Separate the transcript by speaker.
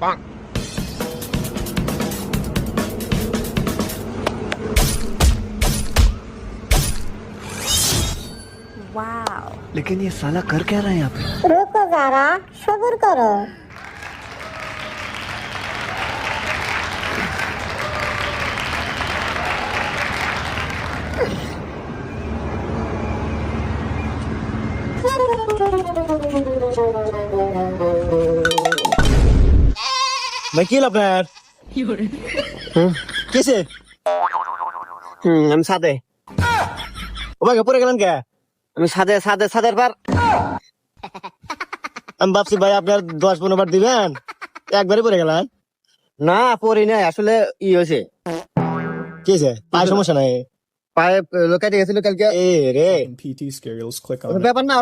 Speaker 1: Wow.
Speaker 2: लेकिन ये साला कर क्या रहा है यहाँ पे?
Speaker 3: रुको जरा, सब्र करो।
Speaker 4: ভাই কি আপনার কিসে
Speaker 2: আমি সাদে
Speaker 4: ও ভাই পরে গেলেন কে?
Speaker 2: আমি সাদে সাদে সাদের পার
Speaker 4: আমি ভাবছি ভাই আপনার 10-15 বার দিবেন, একবারই পরে গেলেন।
Speaker 2: না পরি নাই আসলে ই হয়েছে
Speaker 4: কি হয়েছে? পায়ের সমস্যা নাই?
Speaker 2: পায়ে লোকাইতে গেছিল কালকে
Speaker 4: এ রে
Speaker 5: PT Skills, click on it.
Speaker 2: ব্যাপার না